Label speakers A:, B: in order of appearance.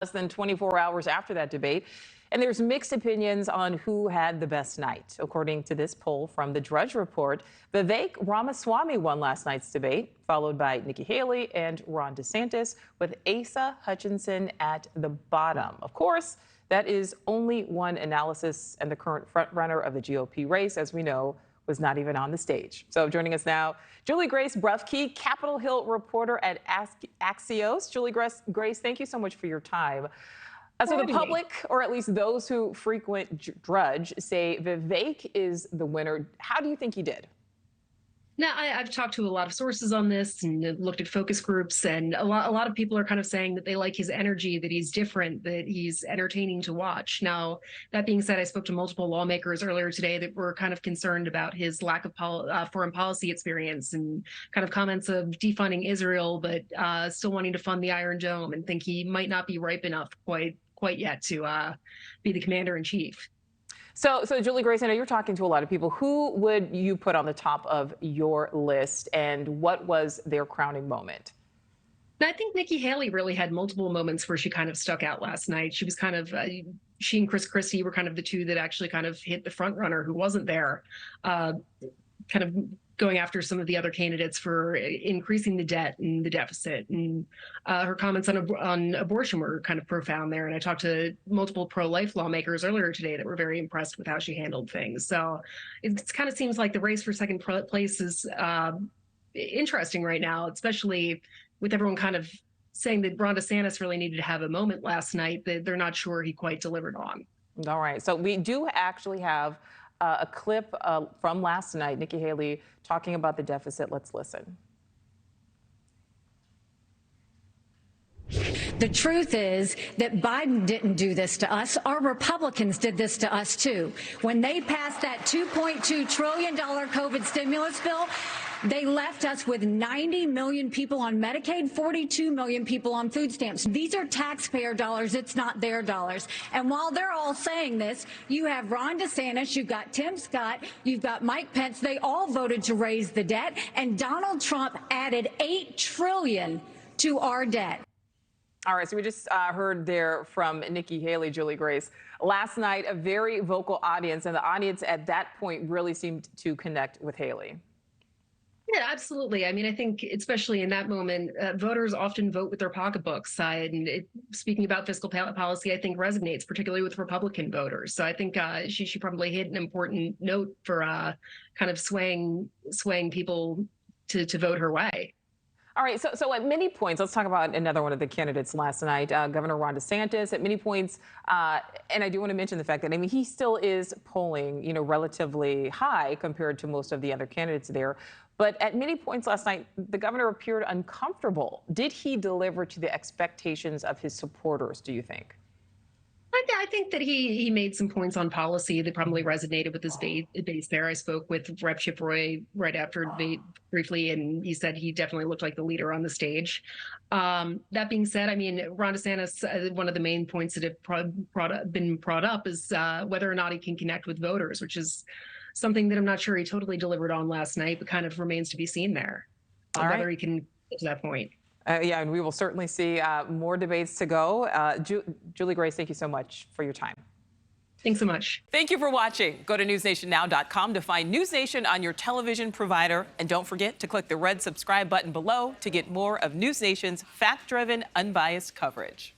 A: Less than 24 hours after that debate. And there's mixed opinions on who had the best night. According to this poll from the Drudge Report, Vivek Ramaswamy won last night's debate, followed by Nikki Haley and Ron DeSantis, with Asa Hutchinson at the bottom. Of course, that is only one analysis, and the current frontrunner of the GOP race, as we know, was not even on the stage. So joining us now, Juliegrace Brufke, Capitol Hill reporter at Axios. Juliegrace, thank you so much for your time. So the public, or at least those who frequent Drudge, say Vivek is the winner. How do you think he did?
B: Now, I've talked to a lot of sources on this and looked at focus groups, and a lot of people are kind of saying that they like his energy, that he's different, that he's entertaining to watch. Now, that being said, I spoke to multiple lawmakers earlier today that were kind of concerned about his lack of foreign policy experience and kind of comments of defunding Israel, but still wanting to fund the Iron Dome, and think he might not be ripe enough quite yet to be the commander in chief.
A: So Juliegrace, I know you're talking to a lot of people. Who would you put on the top of your list, and what was their crowning moment?
B: I think Nikki Haley really had multiple moments where she kind of stuck out last night. She was kind of, she and Chris Christie were kind of the two that actually kind of hit the front runner who wasn't there, kind of going after some of the other candidates for increasing the debt and the deficit. And her comments on abortion were kind of profound there. And I talked to multiple pro-life lawmakers earlier today that were very impressed with how she handled things. So it kind of seems like the race for second place is interesting right now, especially with everyone kind of saying that Ron DeSantis really needed to have a moment last night that they're not sure he quite delivered on.
A: All right. So we do actually have a clip from last night, Nikki Haley talking about the deficit. Let's listen.
C: The truth is that Biden didn't do this to us. Our Republicans did this to us, too. When they passed that $2.2 trillion COVID stimulus bill, they left us with 90 million people on Medicaid, 42 million people on food stamps. These are taxpayer dollars. It's not their dollars. And while they're all saying this, you have Ron DeSantis, you've got Tim Scott, you've got Mike Pence. They all voted to raise the debt. And Donald Trump added $8 trillion to our debt.
A: All right, so we just heard there from Nikki Haley, Juliegrace. Last night, a very vocal audience, and the audience at that point really seemed to connect with Haley.
B: Yeah, absolutely. I mean, I think especially in that moment, voters often vote with their pocketbooks. And speaking about fiscal policy, I think resonates particularly with Republican voters. So I think she probably hit an important note for kind of swaying people to vote her way.
A: All right, so at many points, let's talk about another one of the candidates last night, Governor Ron DeSantis. At many points, and I do want to mention the fact that, I mean, he still is polling, relatively high compared to most of the other candidates there. But at many points last night, the governor appeared uncomfortable. Did he deliver to the expectations of his supporters, do you think?
B: I think that he made some points on policy that probably resonated with his base there. I spoke with Rep. Chip Roy right after debate briefly, and he said he definitely looked like the leader on the stage. That being said, I mean, Ron DeSantis, one of the main points that have been brought up is whether or not he can connect with voters, which is something that I'm not sure he totally delivered on last night, but kind of remains to be seen there, whether he can get to that point.
A: Yeah, and we will certainly see more debates to go. Juliegrace, thank you so much for your time.
B: Thanks so much.
A: Thank you for watching. Go to newsnationnow.com to find News Nation on your television provider. And don't forget to click the red subscribe button below to get more of News Nation's fact-driven, unbiased coverage.